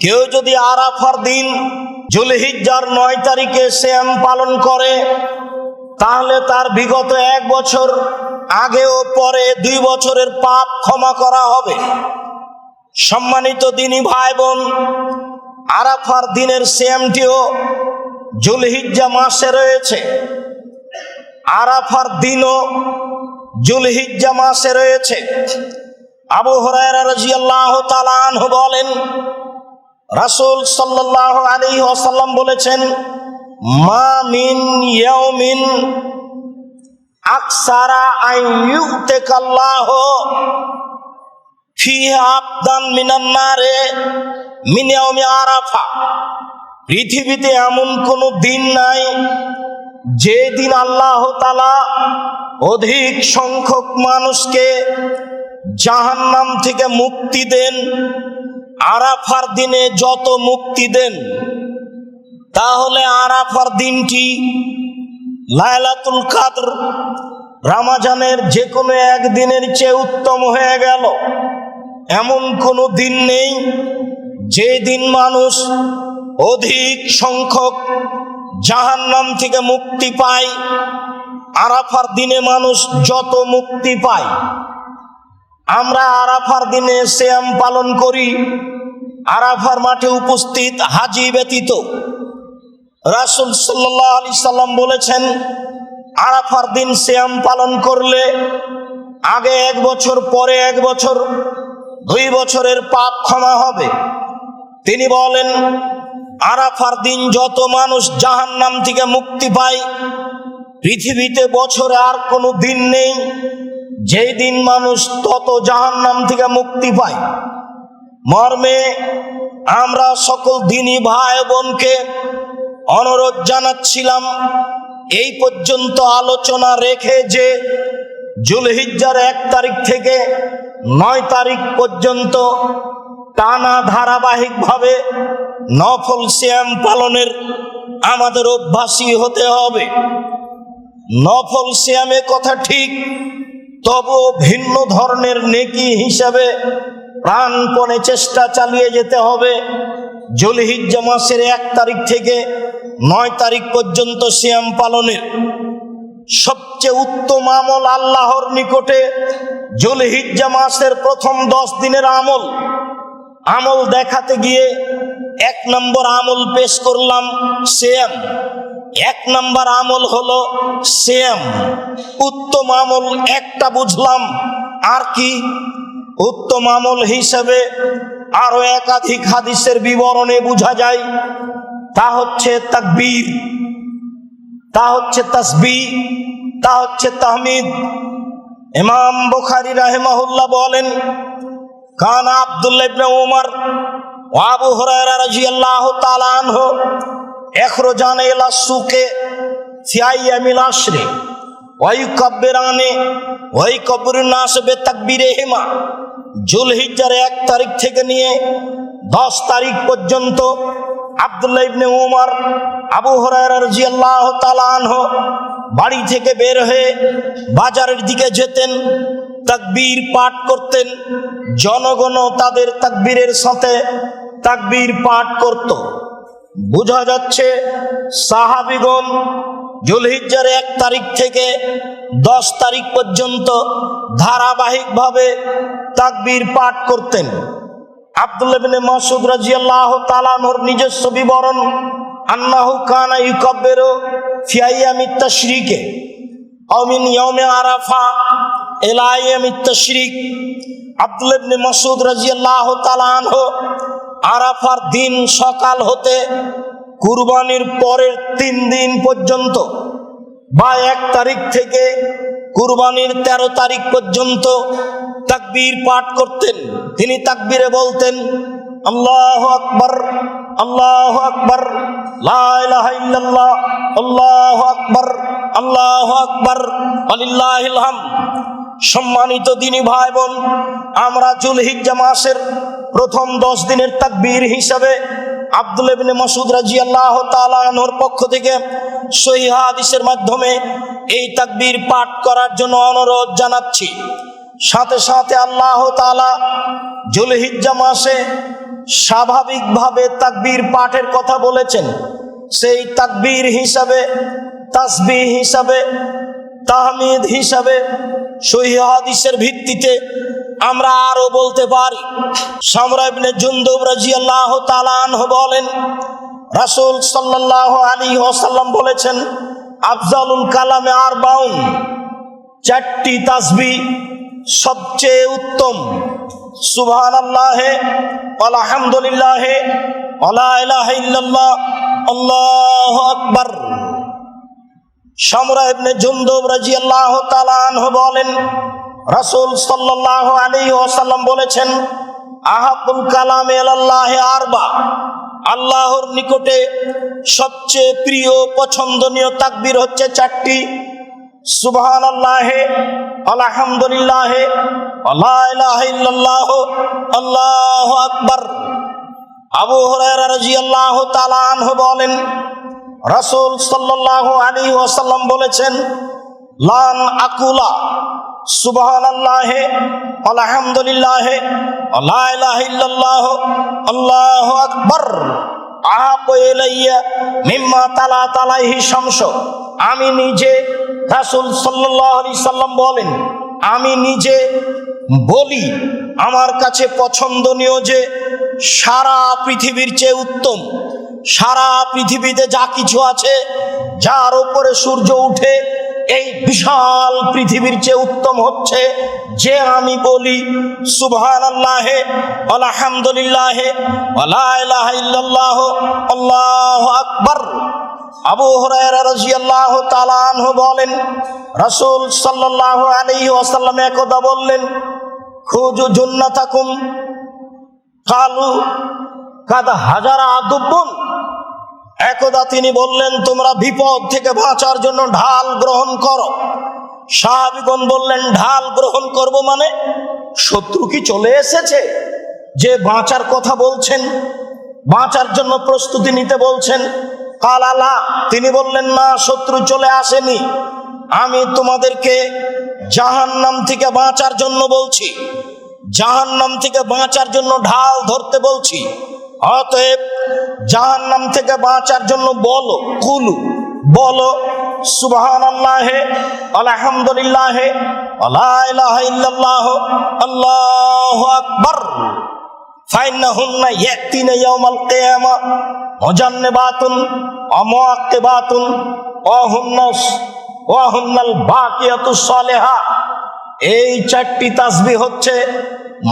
কেউ যদি আরাফার দিন যুলহিজ্জার 9 তারিখে সিয়াম পালন করে তাহলে তার বিগত 1 বছর আগে ও পরে 2 বছরের পাপ ক্ষমা করা হবে। সম্মানিত দিনী ভাই বোন, আরাফার দিনের সিয়ামটিও যুলহিজ্জা মাসে রয়েছে। আরাফার দিনও যুলহিজ্জা মাসে রয়েছে। আবু হুরায়রা রাদিয়াল্লাহু তাআলা আনহু বলেন, রাসূল সাল্লাল্লাহু আলাইহি ওয়াসাল্লাম বলেছেন, মা মিন ইয়াউমিন আকসারা আন ইউতিকাল্লাহু ফিহা আবদান মিনান নারে মিন ইয়াউমি আরাফা। পৃথিবীতে এমন কোন দিন নাই যে দিন আল্লাহ তাআলা অধিক সংখ্যক মানুষকে জাহান্নাম থেকে মুক্তি দেন। আরাফার দিনে যত মুক্তি দেন, তাহলে আরাফার দিনটি লাইলাতুল কদর রমজানের যে কোনো একদিনের চেয়ে উত্তম হয়ে গেল। এমন কোনো দিন নেই যে দিন মানুষ অধিক সংখ্যক জাহান্নাম থেকে মুক্তি পায়। আরাফার দিনে মানুষ যত মুক্তি পায়। আমরা আরাফার দিনে সিয়াম পালন করি আরাফার মাঠে উপস্থিত হাজী ব্যতীত। রাসূল সাল্লাল্লাহু আলাইহি সাল্লাম বলেছেন, আরাফার দিন সিয়াম পালন করলে আগে 1 বছর, পরে 1 বছর, 2 বছরের পাপ ক্ষমা হবে। তিনি বলেন, আরাফার দিন যত মানুষ জাহান্নাম থেকে মুক্তি পায়, পৃথিবীতে বছরে আর কোনো দিন নেই যেই দিন মানুষ তত জাহান্নাম থেকে মুক্তি পায়। মর্মে আমরা সকল দিনী ভাই বোনকে অনুরোধ জানাচ্ছিলাম এই পর্যন্ত আলোচনা রেখে যে যুলহিজ্জার 1 তারিখ থেকে 9 তারিখ পর্যন্ত টানা ধারাবাহিকভাবে নফল সিয়াম পালনের আমাদের অভ্যাসী হতে হবে। নফল সিয়ামে কথা ঠিক, তবুও ভিন্ন ধরনের নেকি হিসাবে প্রাণপণে চেষ্টা চালিয়ে যেতে হবে। যুলহিজ্জা মাসের 1 তারিখ থেকে 9 তারিখ পর্যন্ত সিয়াম পালনের সবচেয়ে উত্তম আমল আল্লাহর নিকটে যুলহিজ্জা মাসের প্রথম 10 দিনের আমল দেখাতে গিয়ে 1 নম্বর আমল পেশ করলাম সিয়াম। 1 নম্বর আমল হলো সিয়াম। উত্তম আমল একটা বুঝলাম, আর কি? উত্তম আমল হিসেবে আরো একাধিক হাদিসের বিবরণে বোঝা যায়। তা হচ্ছে তাকবীর, তা হচ্ছে তাসবিহ, তা হচ্ছে তাহমিদ। ইমাম বুখারী রাহিমাহুল্লাহ বলেন, কানা আব্দুল্লাহ ইবনে উমর ওয়া আবু হুরায়রা রাদিয়াল্লাহু তাআলা আনহু ইখরাজানা ইলা সুকে ফি আইয়ামিল আশরি ওয়া ইউকাব্বিরানি ওয়া ইউকাব্বিরুন নাস বিতাকবীরিহিমা। যুলহিজ্জার 1 তারিখ থেকে নিয়ে 10 তারিখ পর্যন্ত আব্দুল্লাহ ইবনে উমর আবু হুরায়রা রাদিয়াল্লাহু তাআলা আনহু বাড়ি থেকে বের হয়ে বাজারের দিকে যেতেন, তাকবীর পাঠ করতেন। জনগণও তাদের তাকবীরের সাথে তাকবীর পাঠ করত। বোঝা যাচ্ছে সাহাবীগণ যুলহিজ্জার 1 তারিখ থেকে 10 তারিখ পর্যন্ত ধারাবাহিকভাবে তাকবীর পাঠ করতেন। আব্দুল্লাহ ইবনে মাসউদ রাদিয়াল্লাহু তাআলা আনহুর নিজস্ব বিবরণ, আন্নাহু কানা ইউকাব্বিরু ফি আইয়ামিত তাশরিকে আও মিন ইয়াউমি আরাফা ইলা আইয়ামিত তাশরিক। আব্দুল্লাহ ইবনে মাসউদ রাদিয়াল্লাহু তাআলা আনহু আরাফার দিন সকাল হতে কুরবানির পরের 3 দিন পর্যন্ত বা 1 তারিখ থেকে কুরবানির 13 তারিখ পর্যন্ত তাকবীর পাঠ করতেন। তিনি তাকবীরে বলতেন, আল্লাহু আকবার, আল্লাহু আকবার, লা ইলাহা ইল্লাল্লাহ, আল্লাহু আকবার, আল্লাহু আকবার, ওয়ালিল্লাহিল হামদ। সম্মানিত দিনী ভাই বোন, আমরা যুলহিজ্জা মাসের প্রথম 10 দিনের তাকবীর হিসাবে আব্দুল্লাহ ইবনে মাসউদ রাদিয়াল্লাহু তাআলা আনহুর পক্ষ থেকে সহিহ হাদিসের মাধ্যমে এই তাকবীর পাঠ করার জন্য অনুরোধ জানাচ্ছি। সাথে সাথে আল্লাহ তাআলা যুলহিজ্জা মাসে স্বাভাবিকভাবে তাকবীর পাঠের কথা বলেছেন, সেই তাকবীর হিসাবে, তাসবিহ হিসাবে, তাহমিদ হিসাবে সহিহ হাদিসের ভিত্তিতে আমরা আরো বলতে পারি। সামরা ইবনে জুনদুব রাদিয়াল্লাহু তাআলা আনহু বলেন, রাসূল সাল্লাল্লাহু আলাইহি ওয়াসাল্লাম বলেছেন, আফজালুল কালামে আরবাউন, চারটি তাসবিহ সবচেয়ে উত্তম। সুবহানাল্লাহি আলহামদুলিল্লাহি ওয়া ইলাহা ইল্লাল্লাহ, আল্লাহু আকবার। সামরা ইবনে জুনদুব রাদিয়াল্লাহু তাআলা আনহু বলেন, রাসূল সাল্লাল্লাহু আলাইহি ওয়াসাল্লাম বলেছেন, আহাবুল কালামে ইলাল্লাহি আরবা, আল্লাহর নিকটে সবচেয়ে প্রিয় পছন্দনীয় তাকবীর হচ্ছে চারটি। সুবহানাল্লাহি আলহামদুলিল্লাহি ওয়া ইলাহা ইল্লাল্লাহ, আল্লাহু আকবার। আবু হুরায়রা রাদিয়াল্লাহু তাআলা আনহু বলেন, রাসূল সাল্লাল্লাহু আলাইহি ওয়াসাল্লাম বলেছেন, লান আকুলা সুবহানাল্লাহি আলহামদুলিল্লাহি ওয়া ইলাহা ইল্লাল্লাহ, আল্লাহু আকবার, আহাব্বু ইলাইয়া মিম্মা তালাত আলাইহি শামস। আমি নিজে, রাসূল সাল্লাল্লাহু আলাইহি সাল্লাম বলেন, আমি নিজে বলি আমার কাছে পছন্দনীয় যে সারা পৃথিবীর চেয়ে উত্তম, সারা পৃথিবীতে যা কিছু আছে যার উপরে সূর্য উঠে, এই বিশাল পৃথিবীর চেয়ে উত্তম হচ্ছে যে আমি বলি সুবহানাল্লাহি আলহামদুলিল্লাহি ওয়া লা ইলাহা ইল্লাল্লাহ, আল্লাহু আকবার। আবু হুরায়রা রাদিয়াল্লাহু তাআলা আনহু বলেন, রাসূল সাল্লাল্লাহু আলাইহি ওয়াসাল্লাম একদা বললেন, খুজু জান্নাতাকুম, কালু কাদ হাজারা আদুবুন। একদা তিনি বললেন, তোমরা বিপদ থেকে বাঁচার জন্য ঢাল গ্রহণ করো। সাহাবীগণ বললেন, ঢাল গ্রহণ করব মানে? শত্রু কি চলে এসেছে যে বাঁচার কথা বলছেন, বাঁচার জন্য প্রস্তুতি নিতে বলছেন? কালালা, তিনি বললেন, না, শত্রু চলে আসেনি, আমি তোমাদেরকে জাহান্নাম থেকে বাঁচার জন্য বলছি, জাহান্নাম থেকে বাঁচার জন্য ঢাল ধরতে বলছি। অতএব জাহান্নাম থেকে বাঁচার জন্য বলো, কুলু, বলো সুবহানাল্লাহি আলহামদুলিল্লাহি ওয়া লা ইলাহা ইল্লাল্লাহ, আল্লাহু আকবার। ফাইন্নাহুন্না ইয়াতিনা ইয়াউমাল কিয়ামা মুজান্নাবাতুন ওয়া মুআক্কিবাতুন ওয়া হুন্নাল বাকিয়াতুস সালিহা। এই চারটি তাসবিহ হচ্ছে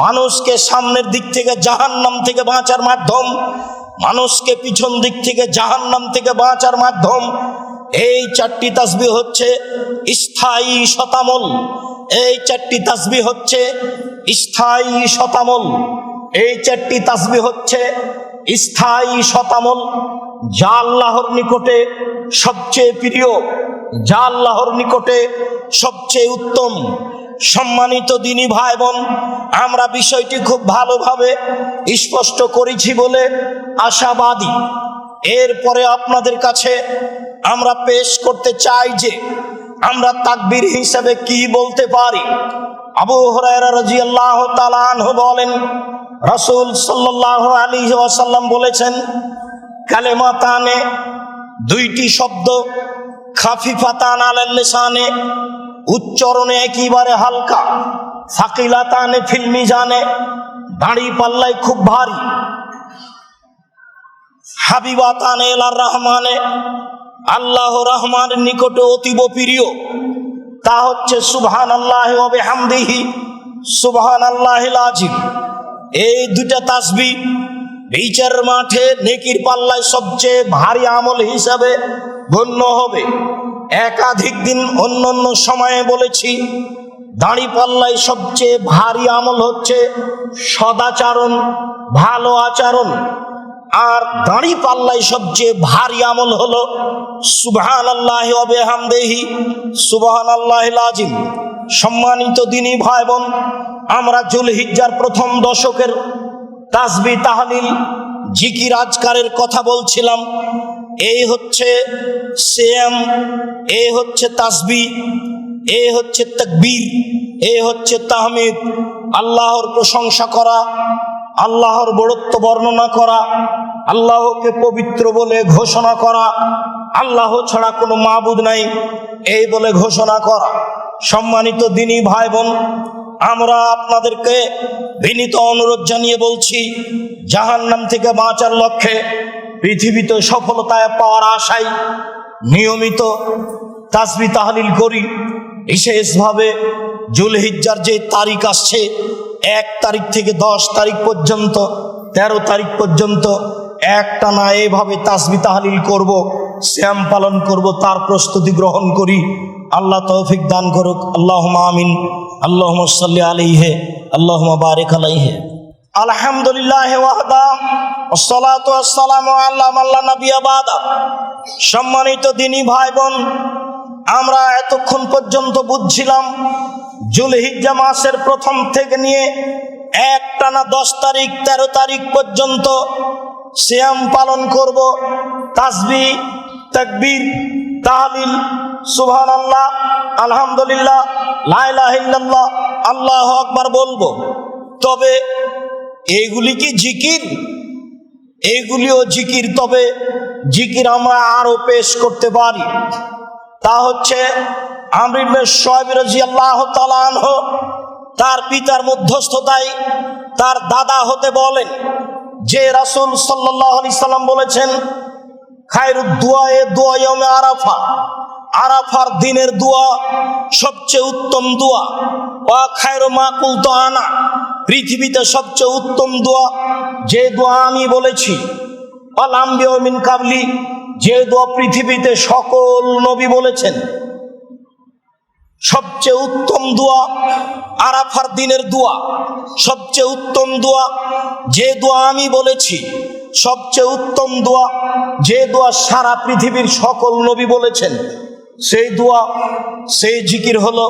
মানুষকে সামনের দিক থেকে জাহান্নাম থেকে বাঁচার মাধ্যম, মানুষকে পিছন দিক থেকে জাহান্নাম থেকে বাঁচার মাধ্যম। এই চারটি তাসবিহ হচ্ছে স্থায়ী শতামল, এই চারটি তাসবিহ হচ্ছে স্থায়ী শতামল, এই চারটি তাসবিহ হচ্ছে স্থায়ী শতামল, যা আল্লাহর নিকটে সবচেয়ে প্রিয়, যা আল্লাহর নিকটে সবচেয়ে উত্তম। সম্মানিত দিনী ভাই বোন, আমরা বিষয়টি খুব ভালোভাবে স্পষ্ট করেছি বলে আশাবাদী। এরপরে আপনাদের কাছে আমরা পেশ করতে চাই যে আমরা তাকবীর হিসাবে কি বলতে পারি। আবু হুরায়রা রাদিয়াল্লাহু তাআলা আনহু বলেন, রাসূল সাল্লাল্লাহু আলাইহি ওয়াসাল্লাম বলেছেন, কালেমাতানে, দুইটি শব্দ, খাফিফাতান আলাল লিসানে, উচ্চারণে একেবারে হালকা, সাকিলাতানে ফিল মিজানে, দাড়ি পাল্লায় খুব ভারী, হাবিবাতানে ইলার রহমানে, আল্লাহ রহমানের নিকটে অতীব প্রিয়। তা হচ্ছে সুবহানাল্লাহি ওয়া বিহামদিহি, সুবহানাল্লাহিল আযীম। এই দুইটা তাসবিহ বিচার মাঠে নেকির পাল্লায় সবচেয়ে ভারী আমল হিসাবে গণ্য হবে। একাধিক দিন অন্য অন্য সময়ে বলেছি, দাড়ি পাল্লায় সবচেয়ে ভারী আমল হচ্ছে সদাচরণ, ভালো আচরণ, আর দাড়ি পাল্লায় সবচেয়ে ভারী আমল হলো সুবহানাল্লাহি ওয়া বিহামদিহি, সুবহানাল্লাহিল আযীম। সম্মানিত দিনী ভাই বোন, আমরা জুলহিজ্জার প্রথম দশকের তাসবিহ, তাহলিল, জিকির, আজকারের কথা বলছিলাম। এই হচ্ছে সিয়াম, এই হচ্ছে তাসবিহ, এই হচ্ছে তাকবীর, এই হচ্ছে তাহমিদ, আল্লাহর প্রশংসা করা, আল্লাহর বড়ত্ব বর্ণনা করা, আল্লাহকে পবিত্র বলে ঘোষণা করা, আল্লাহ ছাড়া কোনো মাবুদ নাই এই বলে ঘোষণা করা। সম্মানিত দিনী ভাই বোন, আমরা আপনাদেরকে বিনীত অনুরোধ জানিয়ে বলছি, জাহান্নাম থেকে বাঁচার লক্ষ্যে পৃথিবীতে সফলতায় পাওয়ার আশায় নিয়মিত তাসবিহ তাহলিল করি। বিশেষভাবে জুলহিজ্জার যে তারিখ আসছে, 1 তারিখ থেকে 10 তারিখ পর্যন্ত, 13 তারিখ পর্যন্ত একটানা এইভাবে তাসবিহ তাহলিল করব, সিয়াম পালন করব, তার প্রস্তুতি গ্রহণ করি। আল্লাহ তৌফিক দান করুক। আল্লাহুম্মা আমিন। আল্লাহুম্মা সাল্লি আলাইহি, আল্লাহুম্মা বারিক আলাইহি। আলহামদুলিল্লাহি ওয়াহদা, ওয়াসসালাতু ওয়াসসালামু আলা মান লা নাবিয়্যা বাদা। সম্মানিত দিনী ভাই বোন, আমরা এতক্ষণ পর্যন্ত বুঝছিলাম জুলহিজ্জা মাসের প্রথম থেকে নিয়ে একটানা 10 তারিখ 13 তারিখ পর্যন্ত সিয়াম পালন করব, তাসবিহ, তাকবীর, তাহলিল, সুবহানাল্লাহ, আলহামদুলিল্লাহ, লা ইলাহা ইল্লাল্লাহ, আল্লাহু আকবার বলবো। তবে এইগুলি কি জিকির? এইগুলিও জিকির, তবে জিকির আমরা আরো পেশ করতে পারি। তা হচ্ছে আমর ইবনে শুআয়ব রাদিয়াল্লাহু তাআলা আনহু তার পিতার মধ্যস্থতায় তার দাদা হতে বলেন যে রাসূল সাল্লাল্লাহু আলাইহি সাল্লাম বলেছেন, খায়রুদ দুআয়ে দুআ ইয়াউমে আরাফা, আরাফার দিনের দোয়া সবচেয়ে উত্তম দোয়া। ওয়া খায়রু মা কুলতু আনা, পৃথিবীতে সবচেয়ে উত্তম দোয়া যে দোয়া আমি বলেছি। ওয়াল আম্বিয়া মিন কাবলি, যে দোয়া পৃথিবীতে সকল নবী বলেছেন। সবচেয়ে উত্তম দোয়া আরাফার দিনের দোয়া, সবচেয়ে উত্তম দোয়া যে দোয়া আমি বলেছি, সবচেয়ে উত্তম দোয়া যে দোয়া সারা পৃথিবীর সকল নবী বলেছেন। সেই দোয়া, সেই জিকির হলো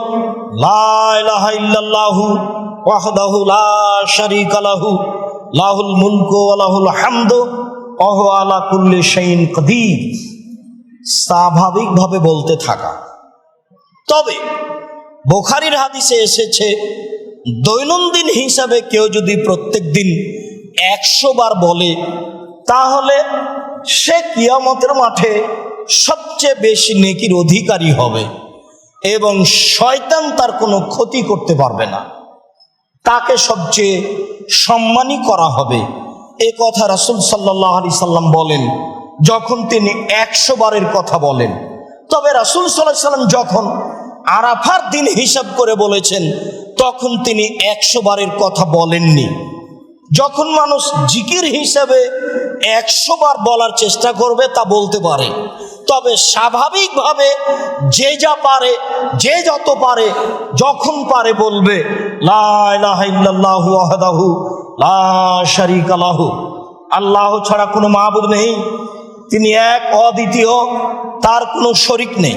লা ইলাহা ইল্লাল্লাহু ওয়াহদাহু লা শারীকা লাহু লাহুল মুলকু ওয়া লাহুল হামদু ওয়া হুয়া আলা কুল্লি শাইইন কাদির। স্বাভাবিকভাবে বলতে থাকা। তবে বুখারীর হাদিসে এসেছে, দৈনন্দিন হিসাবে কেউ যদি প্রত্যেক দিন 100 বার বলে, তাহলে সে কিয়ামতের মাঠে সবচেয়ে বেশি নেকির অধিকারী হবে এবং শয়তান তার কোনো ক্ষতি করতে পারবে না, তাকে সবচেয়ে সম্মানী করা হবে। এ কথা রাসূল সাল্লাল্লাহু আলাইহি সাল্লাম বলেন যখন তিনি 100 বারের কথা বলেন। তবে রাসূল সাল্লাল্লাহু আলাইহি সাল্লাম যখন আরাফার দিন হিসাব করে বলেছেন, তখন তিনি 100 বারের কথা বলেননি। যখন মানুষ জিকির হিসাবে 100 বার বলার চেষ্টা করবে তা বলতে পারে, তবে স্বাভাবিকভাবে যে যা পারে, যে যত পারে, যখন পারে বলবে লা ইলাহা ইল্লাল্লাহু ওয়াহদাহু লা শারীকা লাহু, আল্লাহ ছাড়া কোনো মাবুদ নেই, তিনি এক অদ্বিতীয়, তার কোনো শরীক নেই।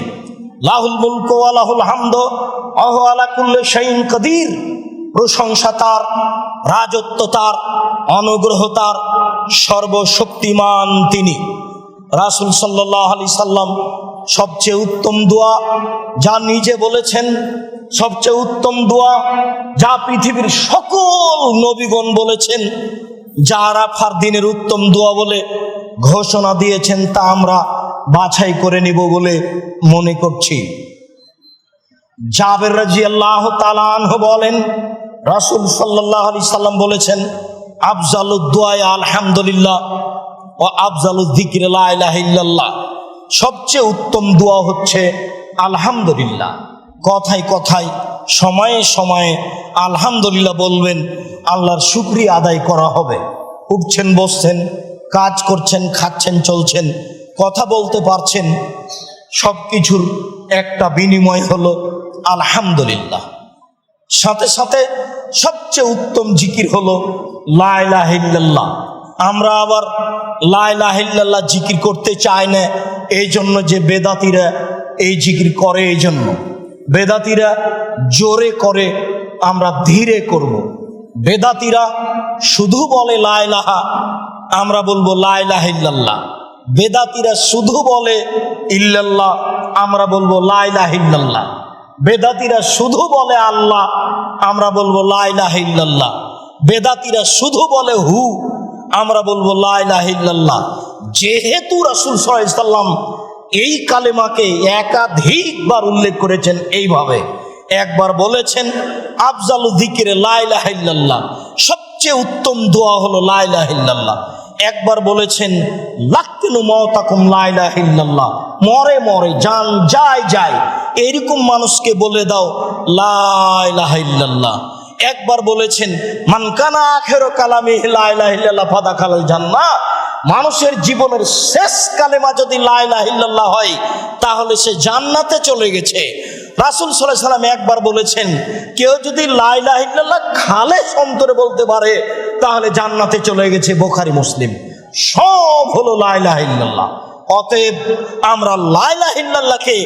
লাহুল মুলকু ওয়া লাহুল হামদু ওয়া হুয়া আলা কুল্লি শাইইন কাদির, প্রশংসা তার, রাজত্ব তার, অনুগ্রহ তার, সর্বশক্তিমান তিনি। রাসূল সাল্লাল্লাহু আলাইহি সাল্লাম সবচেয়ে উত্তম দোয়া যা নিজে বলেছেন, সবচেয়ে উত্তম দোয়া যা পৃথিবীর সকল নবীগণ বলেছেন, যা আরাফার দিনের উত্তম দোয়া বলে ঘোষণা দিয়েছেন, তা আমরা বাছাই করে নিব বলে মনে করছি। জাবের রাদিয়াল্লাহু তাআলা আনহু বলেন, রাসূল সাল্লাল্লাহু আলাইহি সাল্লাম বলেছেন, আফজালুদ দুআ আলহামদুলিল্লাহ ও আফজালুয যিকরি লা ইলাহা ইল্লাল্লাহ, সবচেয়ে উত্তম দোয়া হচ্ছে আলহামদুলিল্লাহ। কথায় কথায়, সময়ে সময়ে আলহামদুলিল্লাহ বলবেন, আল্লাহর শুকরিয়া আদায় করা হবে। উঠছেন, বসছেন, কাজ করছেন, খাচ্ছেন, চলছেন, কথা বলতে পারছেন, সব কিছুর একটা বিনিময় হলো আলহামদুলিল্লাহ। সাথে সাথে সবচেয়ে উত্তম জিকির হলো লা ইলাহা ইল্লাল্লাহ। আমরা আবার লা ইলাহা ইল্লাল্লাহ জিকির করতে চাই না, এই জন্য যে বেদাতীরা এই জিকির করে, এই জন্য বেদাতীরা জোরে করে, আমরা ধীরে করব। বেদাতীরা শুধু বলে লা ইলাহা, আমরা বলবো লা ইলাহা ইল্লাল্লাহ। বেদাতীরা শুধু বলে ইল্লাল্লাহ, আমরা বলবো লা ইলাহা ইল্লাল্লাহ। বেদাতীরা শুধু বলে আল্লাহ, আমরা বলবো লা ইলাহা ইল্লাল্লাহ। বেদাতীরা শুধু বলে হু, আমরা বলবো লা ইলাহা ইল্লাল্লাহ। যেহেতু রাসূল সাল্লাল্লাহু আলাইহি সাল্লাম এই কালেমাকে একাধিকবার উল্লেখ করেছেন এইভাবে, একবার বলেছেন আফজালু যিকরে লা ইলাহা ইল্লাল্লাহ, সবচেয়ে উত্তম দোয়া হলো লা ইলাহা ইল্লাল্লাহ। একবার বলেছেন লাক্কিনু মাওতাকুম লা ইলাহা ইল্লাল্লাহ, মরে মরে জান যায় যায় এরকম মানুষকে বলে দাও লা ইলাহা ইল্লাল্লাহ। একবার বলেছেন মান কানা আখিরু কালামি লা ইলাহা ইল্লাল্লাহ ফাদাখালাল জান্নাহ, মানুষের জীবনের শেষ কালেমা যদি লা ইলাহা ইল্লাল্লাহ হয় তাহলে সে জান্নাতে চলে গেছে। রাসূল সাল্লাল্লাহু আলাইহি সাল্লাম একবার বলেছেন কেউ যদি লা ইলাহা ইল্লাল্লাহ খালেস অন্তরে বলতে পারে তাহলে জান্নাতে চলে গেছে। বুখারী মুসলিম সব হলো লা ইলাহা ইল্লাল্লাহ। অতএব আমরা লা ইলাহা ইল্লাল্লাহকে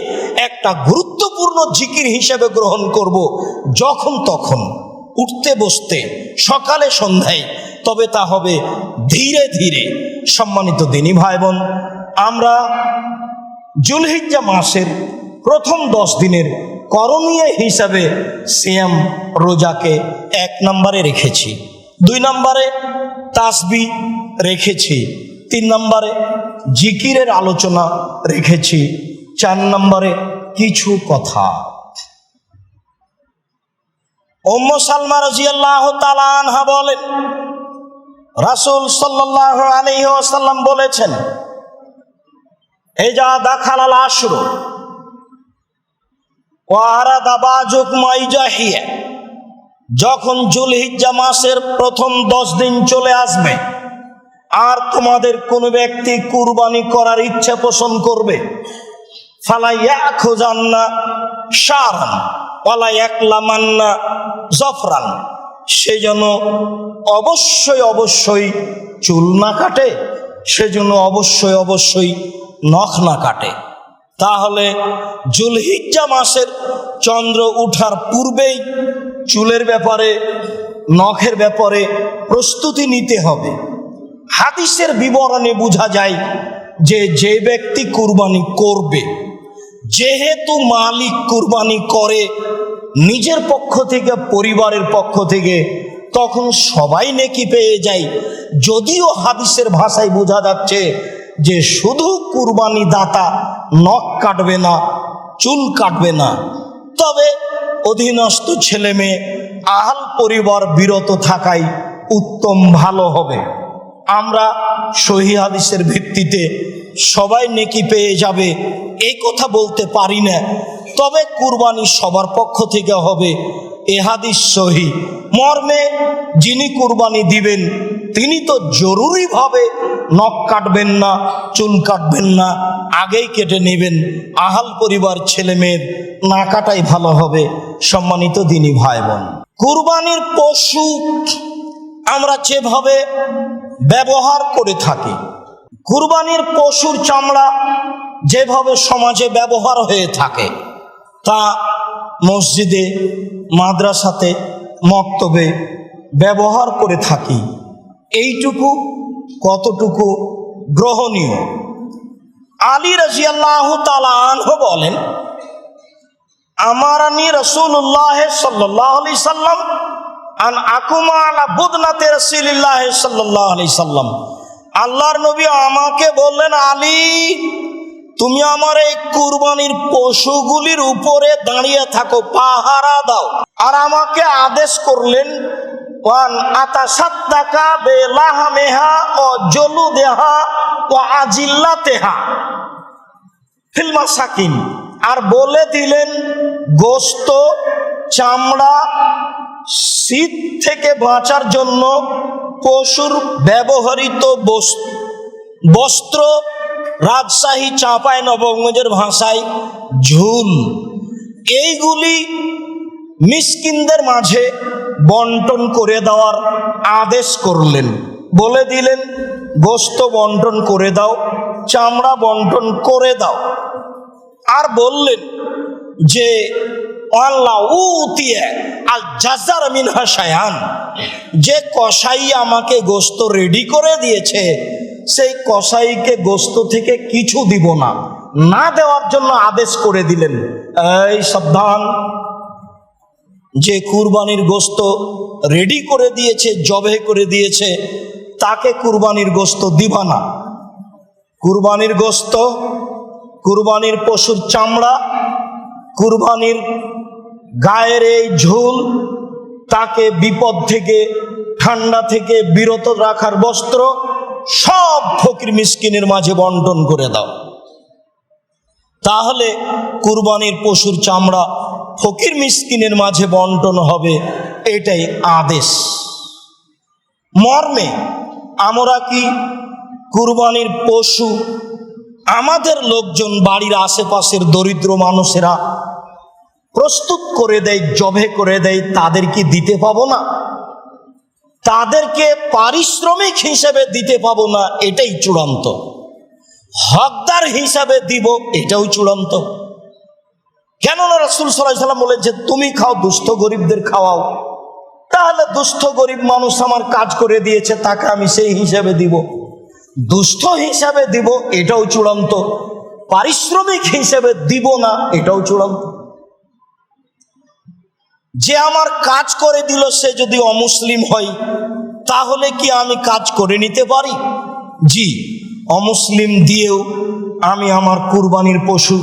একটা গুরুত্বপূর্ণ জিকির হিসেবে গ্রহণ করব, যখন তখন, উঠতে বসতে, সকালে সন্ধ্যায়, তবে তা হবে ধীরে ধীরে। সম্মানিত দিনী ভাই বোন, আমরা যুলহিজ্জা মাসের প্রথম 10 দিনের করণীয় হিসাবে সিয়াম রোজাকে 1 নম্বরে রেখেছি, 2 নম্বরে তাসবিহ রেখেছি, 3 নম্বরে জিকিরের আলোচনা রেখেছি, 4 নম্বরে কিছু কথা। উম্মু সালমা রাদিয়াল্লাহু তাআলা আনহা বলেন রাসূল সাল্লাল্লাহু আলাইহি ওয়াসাল্লাম বলেছেন ইজা দাখালাল আশরু ওয়া আরাদা বাযুকুম আইজাহিয়া, যখন যুলহিজ্জা মাসের প্রথম 10 দিন চলে আসবে আর তোমাদের কোন ব্যক্তি কুরবানি করার ইচ্ছা পোষণ করবে, ফালা ইয়াখুযান্না শারান ওয়ালা ইয়াকলামান্না জফরান, সেজন্য অবশ্যই অবশ্যই চুল না কাটে, সেজন্য অবশ্যই অবশ্যই নখ না কাটে। তাহলে যুলহিজ্জা মাসের চন্দ্র উঠার পূর্বেই চুলের ব্যাপারে, নখের ব্যাপারে প্রস্তুতি নিতে হবে। হাদিসের বিবরণে বোঝা যায় যে যে ব্যক্তি কুরবানি করবে, যেহেতু মালিক কুরবানি করে নিজের পক্ষ থেকে, পরিবারের পক্ষ থেকে, তখন সবাই নেকি পেয়ে যায়। যদিও হাদিসের ভাষায় বোঝা যাচ্ছে যে শুধু কুরবানি দাতা নখ কাটবে না, চুল কাটবে না, তবে অধীনস্থ ছেলে মেয়ে, আহাল পরিবার বিরত থাকাই উত্তম, ভালো হবে। আমরা সহিহ হাদিসের ভিত্তিতে সবাই নেকি পেয়ে যাবে এই কথা বলতে পারি না, তবে কুরবানি সবার পক্ষ থেকে হবে এ হাদিস সহিহ। মর্মে যিনি কুরবানি দিবেন তিনি তো জরুরিভাবে নখ কাটবেন না, চুল কাটবেন না, আগেই কেটে নেবেন। আহাল পরিবার ছেলে মেয়ের না কাটাই ভালো হবে। সম্মানিত দিনী ভাই বোন, কুরবানির পশু আমরা যেভাবে ব্যবহার করে থাকি, কুরবানির পশুর চামড়া যেভাবে সমাজে ব্যবহার হয়ে থাকে, তা মসজিদে, মাদ্রাসাতে, মক্তবে ব্যবহার করে থাকি, এইটুকু কতটুকু গ্রহণীয়? আলী রাদিয়াল্লাহু তাআলা আনহু বলেন আমারানি রাসূলুল্লাহ সাল্লাল্লাহু আলাইহি সাল্লাম আন আকুমা আলা বুদনাতে রাসূলিল্লাহ সাল্লাল্লাহু আলাইহি সাল্লাম, আল্লাহর নবী আমাকে বললেন আলী তুমি আমার এই কুরবানির পশুগুলির উপরে দাঁড়িয়ে থাকো, পাহারা দাও। আর আমাকে আদেশ করলেন ওয়ান আতাসাদ্দাকা বেলাহমেহা ও জলুদেহা ও আজিল্লাতেহা ফিল মাসাকিন, আর বলে দিলেন গোশত, চামড়া, শীত থেকে বাঁচার জন্য পশুর ব্যবহৃত বস্ত্র, রাজশাহী চাঁপাই নবগঞ্জের ভাষায় ঝুল, এইগুলি মিসকিনদের মাঝে বন্টন করে দেওয়ার আদেশ করলেন। বলে দিলেন গোশত বন্টন করে দাও, চামড়া বন্টন করে দাও। আর বললেন যে আল্লাহ উতিয়া আল জাযার মিনহা শায়ান, যে কসাই আমাকে গোশত রেডি করে দিয়েছে সেই কসাইকে গোশত থেকে কিছু দিব না, না দেওয়ার জন্য আদেশ করে দিলেন। এই সাবধান, যে কুরবানির গোশত রেডি করে দিয়েছে, জবে করে দিয়েছে, তাকে কুরবানির গোশত দিবা না। কুরবানির গোশত, কুরবানির পশুর চামড়া, কুরবানির গায়ের এই ঝুল, তাকে বিপদ থেকে, ঠান্ডা থেকে বিরত রাখার বস্ত্র সব ফকির মিসকিনের মাঝে বন্টন করে দাও। তাহলে কুরবানির পশুর চামড়া ফকির মিসকিনের মাঝে বন্টন হবে, এটাই আদেশ। মর্মে আমরা কি কুরবানির পশু আমাদের লোকজন, বাড়ির আশেপাশের দরিদ্র মানুষেরা প্রস্তুত করে দেয়, জবে করে দেয়, তাদের কি দিতে পাবো না? তাদেরকে পারিশ্রমিক হিসেবে দিতে পাবো না, এটাই চূড়ান্ত। হকদার হিসাবে দিব, এটাও চূড়ান্ত। কেননা রাসূল সাল্লাল্লাহু আলাইহি ওয়াসাল্লাম বলেন যে তুমি খাও, দুস্থ গরিবদের খাওয়াও। তাহলে দুস্থ গরিব মানুষ আমার কাজ করে দিয়েছে, তাকে আমি সেই হিসাবে দিব, দুস্থ হিসাবে দিব, এটাও চূড়ান্ত। পারিশ্রমিক হিসেবে দিব না, এটাও চূড়ান্ত। যে আমার কাজ করে দিল সে যদি অমুসলিম হয়, তাহলে কি আমি কাজ করে নিতে পারি? জি, অমুসলিম দিয়েও আমি আমার কুরবানির পশু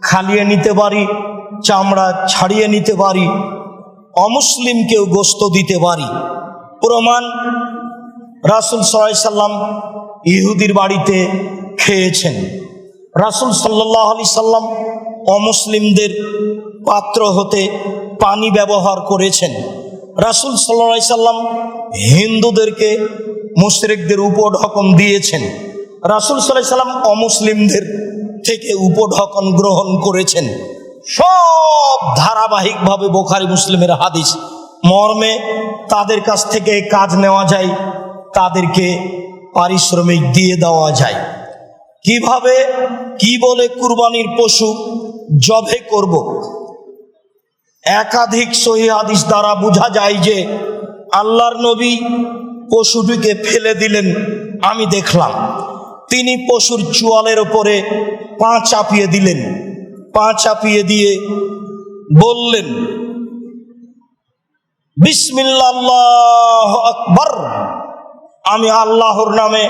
খালিয়ে নিতে পারি, চামড়া ছাড়িয়ে নিতে পারি, অমুসলিমকেও গোশত দিতে পারি। প্রমাণ, রাসূল সাল্লাল্লাহু আলাইহি সাল্লাম ইহুদির বাড়িতে খেয়েছেন। রাসূল সাল্লাল্লাহু আলাইহি সাল্লাম অমুসলিমদের পাত্র হতে পানি ব্যবহার করেছেন। রাসূল সাল্লাল্লাহু আলাইহি সাল্লাম হিন্দুদেরকে মুশরিকদের উপঢকন দিয়েছেন। রাসূল সাল্লাল্লাহু আলাইহি সাল্লাম অমুসলিমদের থেকে উপঢকন গ্রহণ করেছেন। সব ধারাবাহিকভাবে বুখারী মুসলিমের হাদিস। মর্মে তাদের কাছ থেকে কাজ নেওয়া যায়, তাদেরকে পারিশ্রমিক দিয়ে দেওয়া যায়। কিভাবে, কি বলে কুরবানির পশু জবে করব? একাধিক সহিহ হাদিস দ্বারা বোঝা যায় যে আল্লাহর নবী পশুটিকে ফেলে দিলেন, আমি দেখলাম। তিনি পশুর চোয়ালের উপরে পা চাপিয়ে দিলেন, পা চাপিয়ে দিয়ে বললেন বিসমিল্লাহ আল্লাহু আকবার, আমি আল্লাহর নামে,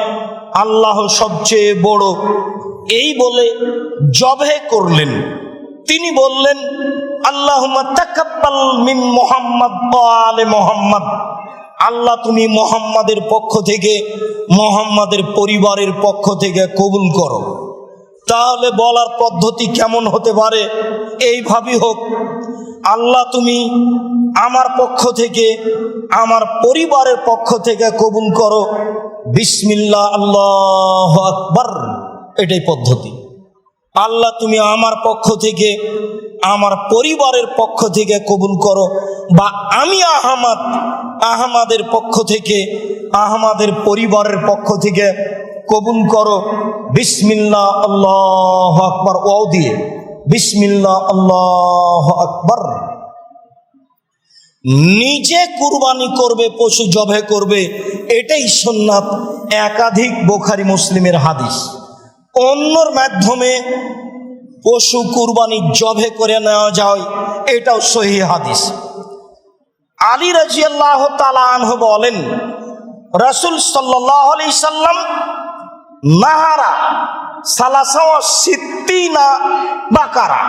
আল্লাহ সবচেয়ে বড়, এই বলে জবে করলেন। তিনি বললেন আল্লাহুম্মা তাকাব্বাল মিন মুহাম্মাদ ওয়া আলি মুহাম্মাদ, আল্লাহ তুমি মুহাম্মাদের পক্ষ থেকে, মুহাম্মাদের পরিবারের পক্ষ থেকে কবুল করো। তাহলে বলার পদ্ধতি কেমন হতে পারে? এইভাবেই হোক, আল্লাহ তুমি আমার পক্ষ থেকে, আমার পরিবারের পক্ষ থেকে কবুল করো, বিসমিল্লাহ আল্লাহু আকবার, এটাই পদ্ধতি। আল্লাহ তুমি আমার পক্ষ থেকে, আমার পরিবারের পক্ষ থেকে কবুল করো, বা আমি আহমদ, আহমদের পক্ষ থেকে, আহমদের পরিবারের পক্ষ থেকে কবুল করো, বিসমিল্লাহ আল্লাহু আকবার, ওয়াও দিয়ে বিসমিল্লাহ আল্লাহু আকবার। নিজে কুরবানি করবে, পশু জবে করবে, এটাই সুন্নাত। একাধিক বুখারী মুসলিমের হাদিস। অন্যর মাধ্যমে পশু কুরবানি জবে করে নেওয়া যায়, এটাও সহিহ হাদিস। আলী রাদিয়াল্লাহু তাআলা আনহু বলেন রাসূল সাল্লাল্লাহু আলাইহি সাল্লাম নাহারা সালাসা ওয়া সিত্তিনা বাকারা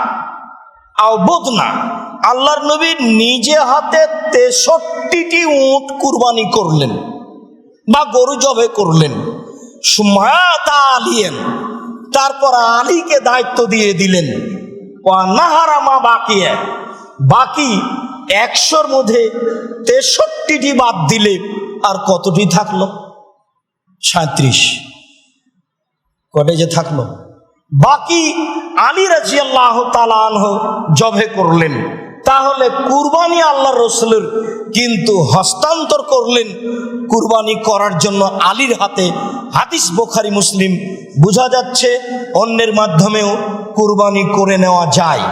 আও বুদনা, আল্লাহর নবী নিজে হাতে 63টি উট কুরবানি করলেন বা গরু জবে করলেন। সুমাতা আলিয়েন, তারপর আলীকে দায়িত্ব দিয়ে দিলেন, ওয়া নাহারা মা বাকিয়া, বাকি 100-র মধ্যে 63টি বাদ দিলে আর কতটি থাকলো? 37। কটে যে থাকলো? বাকি আলী রাদিয়াল্লাহু তাআলা আনহু জবে করলেন। তাহলে কুরবানি আল্লাহর রাসূলের, কিন্তু হস্তান্তর করলেন কুরবানি করার জন্য আলীর হাতে। হাদিস বুখারী মুসলিম। বোঝা যাচ্ছে অন্যের মাধ্যমেও কুরবানি করে নেওয়া যায়।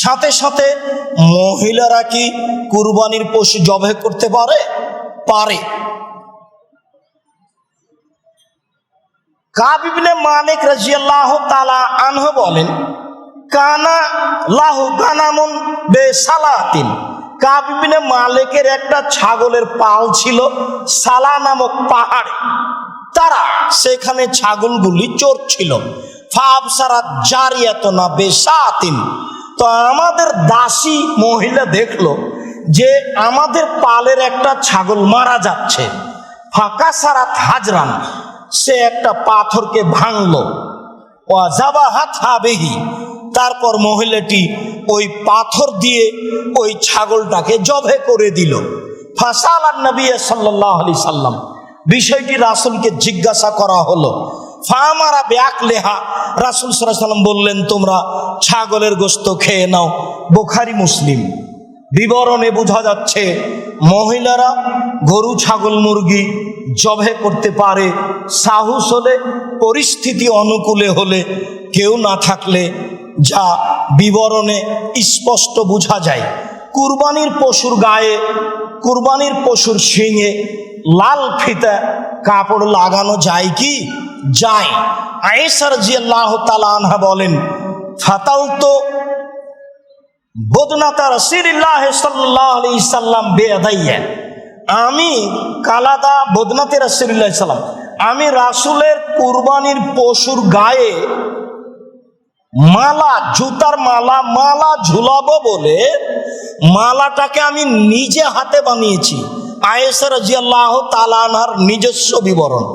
সাথে সাথে মহিলারা কি কুরবানির পশু জবে করতে পারে? পারে। কাব ইবনে মালিক রাদিয়াল্লাহু তাআলা আনহু বলেন, কানা লাহু গানামুন বেসালাতিন, কাব ইবনে মালিকের একটা ছাগলের পাল ছিল সালা নামক পাহাড়ে। তারা সেখানে ছাগলগুলি চড়ছিল। ফাবসারাত জারিয়াতুনা বিসাতিন, তো আমাদের দাসী মহিলা দেখলো যে আমাদের পালের একটা ছাগল মারা যাচ্ছে। ফাকাসারাত হাজরান, সে একটা পাথরকে ভাঙলো। ওয়াজাবাহাত হাবিহি, তারপর মহিলাটি ওই পাথর দিয়ে ওই ছাগলটাকে জবে করে দিল। ফাসালান নবী সাল্লাল্লাহু আলাইহি সাল্লাম, বিষয়টি রাসূলকে জিজ্ঞাসা করা হলো। ফামারা বিআকলিহা, রাসূল সাল্লাল্লাহু আলাইহি সাল্লাম বললেন তোমরা ছাগলের গোশত খেয়ে নাও। বুখারী মুসলিম। বিবরণে বোঝা যাচ্ছে মহিলারা গরু ছাগল মুরগি জবে করতে পারে, সাহস হলে, পরিস্থিতি অনুকূলে হলে, কেউ না থাকলে, যা বিবরণে স্পষ্ট বোঝা যায়। কুরবানির পশুর গায়ে, কুরবানির পশুর শিঙে লাল ফিতা কাপড় লাগানো যায় কি? যায়। আয়েশা রাদিয়াল্লাহু তাআলা আনহা বলেন, ফাতালতু বদনাতা রাসূলুল্লাহ সাল্লাল্লাহু আলাইহি সাল্লাম বিয়াদাইয়া, আমি কালাদা বদনাতে রাসূলুল্লাহ সাল্লাম, আমি রাসূলের কুরবানির পশুর গায়ে মালা, জুতার মালা, মালা ঝুলাবো বলে মালাটাকে আমি নিজে হাতে বানিয়েছি। আয়েশা রাদিয়াল্লাহু তাআলা আনহার নিজস্ব বিবরণ,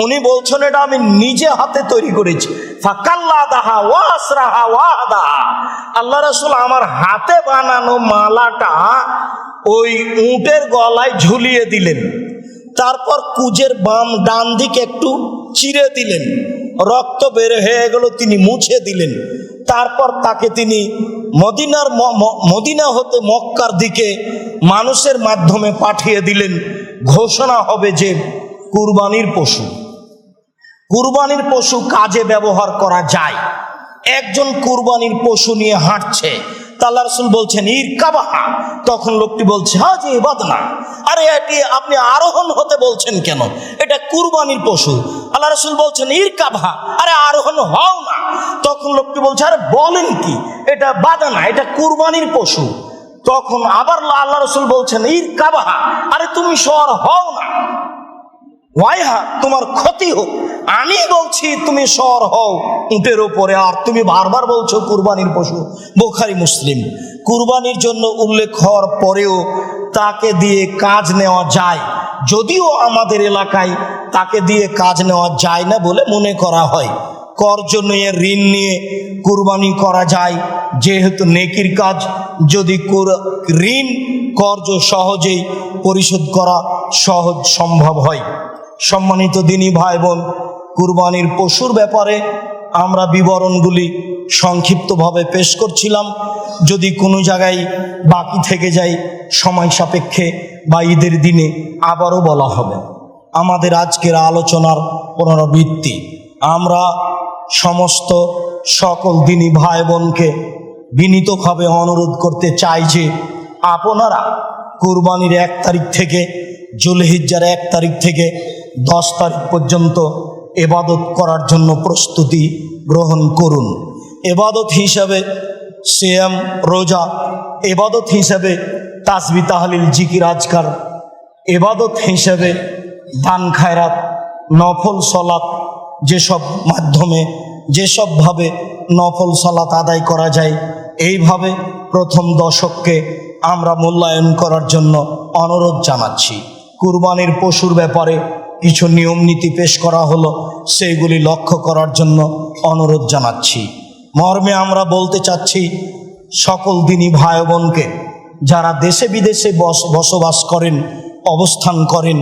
উনি বলছেন এটা আমি নিজে হাতে তৈরি করেছি। ফাকাল্লাদাহা ওয়া আসরাহা ওয়াদাহা, আল্লাহ রাসূল আমার হাতে বানানো মালাটা ওই উটের গলায় ঝুলিয়ে দিলেন। তারপর কুজের বাম ডান দিকে একটু চিরে দিলেন, রক্ত বের হয়ে গেল, তিনি মুছে দিলেন। তারপর তাকে তিনি মদিনা হতে মক্কার দিকে মানুষের মাধ্যমে পাঠিয়ে দিলেন। ঘোষণা হবে যে কুরবানির পশু, কুরবানির পশু কাজে ব্যবহার করা যায়। একজন কুরবানির পশু নিয়ে হাঁটছে, আল্লাহ রাসূল বলছেন ইরকাবাহা, তখন লোকটি বলছে হাজি বাদনা, আরে এটি আপনি আরোহণ হতে বলছেন কেন? এটা কুরবানির পশু। আল্লাহ রাসূল বলছেন ইরকাবাহা, আরে আরোহণ হও না। তখন লোকটি বলছে আরে বলেন কি, এটা বাদনা, এটা কুরবানির পশু। তখন আবার আল্লাহ রাসূল বলছেন ইরকাবাহা, আরে তুমি সওয়ার হও না, ওয়াইহা, তোমার ক্ষতি হোক, আমি বলছি তুমি সওয়ার হও উটের উপরে, আর তুমি বারবার বলছো কুরবানির পশু। বুখারী মুসলিম। কুরবানির জন্য উল্লেখ হওয়ার পরেও তাকে দিয়ে কাজ নেওয়া যায়, যদিও আমাদের এলাকায় তাকে দিয়ে কাজ নেওয়া যায় না বলে মনে করা হয়। কর্জ নিয়ে, ঋণ নিয়ে কুরবানি করা যায়, যেহেতু নেকির কাজ। যদি ঋণ কর্জ সহজেই পরিশোধ করা সহজ সম্ভব হয়। সম্মানিত দিনী ভাই বোন, কুরবানির পশুর ব্যাপারে আমরা বিবরণগুলি সংক্ষিপ্তভাবে পেশ করছিলাম। যদি কোনো জায়গায় বাকি থেকে যায় সময় সাপেক্ষে বা ঈদের দিনে আবারও বলা হবে। আমাদের আজকের আলোচনার পুনরাবৃত্তি, আমরা সমস্ত সকল দিনী ভাই বোনকে বিনীতভাবে অনুরোধ করতে চাই যে আপনারা কুরবানির 1 তারিখ থেকে, জুলহিজ্জার 1 তারিখ থেকে 10 তারিখ পর্যন্ত ইবাদত করার জন্য প্রস্তুতি গ্রহণ করুন। ইবাদত হিসাবে সিয়াম, রোজা, ইবাদত হিসাবে তাসবিহ তাহলিল জিকির আজকার, ইবাদত হিসাবে দান খায়রাত, নফল সালাত, যেসব মাধ্যমে যেসবভাবে নফল সালাত আদায় করা যায়, এইভাবে প্রথম দশককে আমরা মূল্যায়ন করার জন্য অনুরোধ জানাচ্ছি। কুরবানির পশুর ব্যাপারে কিছু নিয়ম নীতি পেশ করা হলো, সেইগুলি লক্ষ্য করার জন্য অনুরোধ জানাচ্ছি। মর্মে আমরা বলতে চাচ্ছি সকল দিনী ভাই বোনকে, যারা দেশে বিদেশে বসবাস করেন, অবস্থান করেন,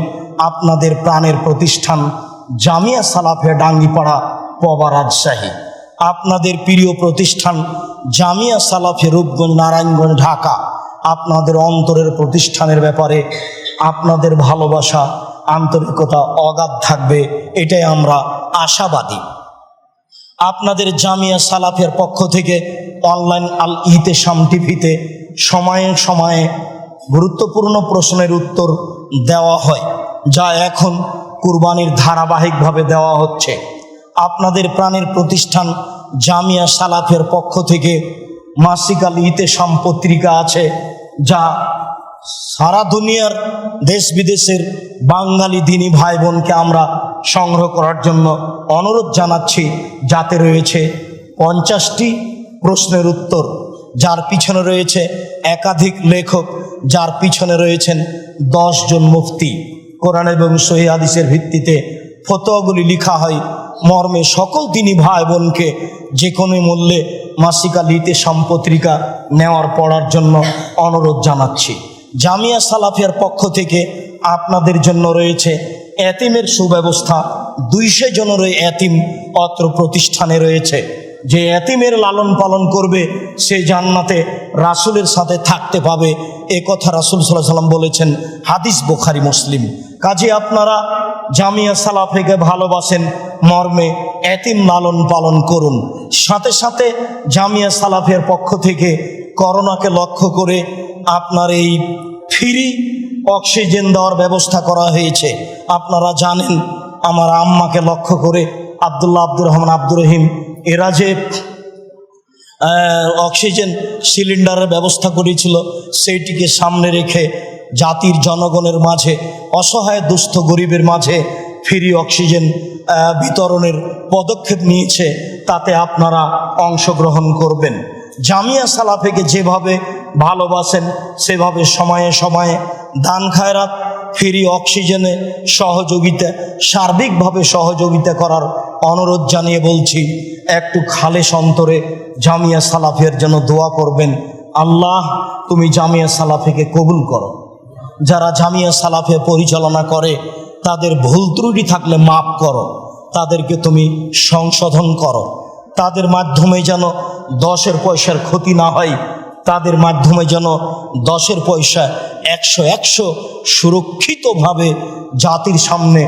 আপনাদের প্রাণের প্রতিষ্ঠান জামিয়া সালাফিয়া ডাঙ্গিপাড়া পবা রাজশাহী, আপনাদের প্রিয় প্রতিষ্ঠান জামিয়া সালাফিয়া রূপগঞ্জ নারায়ণগঞ্জ ঢাকা, আপনাদের অন্তরের প্রতিষ্ঠানের ব্যাপারে আপনাদের ভালোবাসা, আন্তরিকতা অগাধ থাকবে, এটাই আমরা আশাবাদী। আপনাদের জামিয়া সালাফিয়ার পক্ষ থেকে অনলাইন আল ইতেশাম টিভিতে সময়ে সময়ে গুরুত্বপূর্ণ প্রশ্নের উত্তর দেওয়া হয়, যা এখন কুরবানির ধারাবাহিকভাবে দেওয়া হচ্ছে। আপনাদের প্রাণের প্রতিষ্ঠান জামিয়া সালাফিয়ার পক্ষ থেকে মাসিক আল ইতেশাম পত্রিকা আছে, যা সারা দুনিয়ার দেশ বিদেশের বাঙালি দিনী ভাই বোনকে আমরা সংগ্রহ করার জন্য অনুরোধ জানাচ্ছি, যাতে রয়েছে 50টি প্রশ্নের উত্তর, যার পিছনে রয়েছে একাধিক লেখক, যার পিছনে রয়েছেন 10 জন মুফতি। কোরআন এবং সহিহ হাদিসের ভিত্তিতে ফতোয়াগুলি লেখা হয়, মর্মে সকল দিনী ভাই বোনকে যে কোনো মূল্যে মাসিক আল ইতিসাম পত্রিকা নেওয়ার পড়ার জন্য অনুরোধ জানাচ্ছি। জামিয়া সালাফিয়ার পক্ষ থেকে আপনাদের জন্য রয়েছে এতিমের সুব্যবস্থা। 200 জনের এতিম অত্র প্রতিষ্ঠানে রয়েছে। যে এতিমের লালন পালন করবে সে জান্নাতে রাসূলের সাথে থাকতে পাবে, এ কথা রাসূল সাল্লাল্লাহু আলাইহি ওয়াসাল্লাম বলেছেন, হাদিস বুখারী মুসলিম। কাজে আপনারা জামিয়া সালাফিকে ভালোবাসেন, মর্মে এতিম লালন পালন করুন। সাথে সাথে জামিয়া সালাফিয়ার পক্ষ থেকে করোনাকে লক্ষ্য করে আপনার এই ফ্রি অক্সিজেন দেওয়ার ব্যবস্থা করা হয়েছে। আপনারা জানেন, আমার আম্মাকে লক্ষ্য করে আব্দুল্লাহ, আব্দুর রহমান, আব্দুর রহিম এরা যে অক্সিজেন সিলিন্ডারের ব্যবস্থা করেছিল, সেইটিকে সামনে রেখে জাতির জনগণের মাঝে, অসহায় দুস্থ গরিবের মাঝে ফ্রি অক্সিজেন বিতরণের পদক্ষেপ নিয়েছে। তাতে আপনারা অংশগ্রহণ করবেন। জামিয়া সালাফিকে যেভাবে ভালোবাসেন সেভাবে সময়ে সময়ে দান খায়রাত, ফ্রি অক্সিজেনে সহযোগিতা, সার্বিকভাবে সহযোগিতা করার অনুরোধ জানিয়ে বলছি, একটু খালেস অন্তরে জামিয়া সালাফিয়ার জন্য দোয়া করবেন। আল্লাহ, তুমি জামিয়া সালাফিকে কবুল করো। যারা জামিয়া সালাফিয়া পরিচালনা করে তাদের ভুল ত্রুটি থাকলে মাফ করো, তাদেরকে তুমি সংশোধন করো। তাদের মাধ্যমে যেন 10 পয়সার ক্ষতি না হয়, তাদের মাধ্যমে যেন 10 পয়সা 100 সুরক্ষিতভাবে জাতির সামনে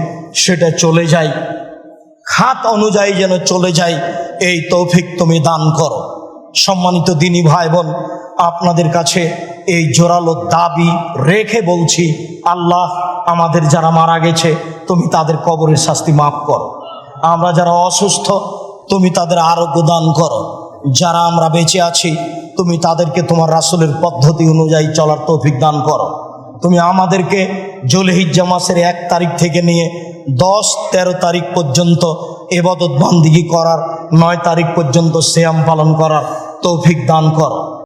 সেটা চলে যায়, খাত অনুযায়ী যেন চলে যায়, এই তৌফিক তুমি দান করো। সম্মানিত দিনী ভাই বোন, আপনাদের কাছে এই জোরালো দাবি রেখে বলছি, আল্লাহ, আমাদের যারা মারা গেছে তুমি তাদের কবরের শাস্তি মাফ করো। আমরা যারা অসুস্থ তুমি তাদের আরোগ্য দান করো। যারা আমরা বেঁচে আছি তুমি তাদেরকে তোমার রাসূলের পদ্ধতি অনুযায়ী চলার তৌফিক দান করো। তুমি আমাদেরকে যুলহিজ্জা মাসের 1 তারিখ থেকে নিয়ে 10-13 তারিখ পর্যন্ত ইবাদত বান্দিগি করার, 9 তারিখ পর্যন্ত সিয়াম পালন করার তৌফিক দান করো।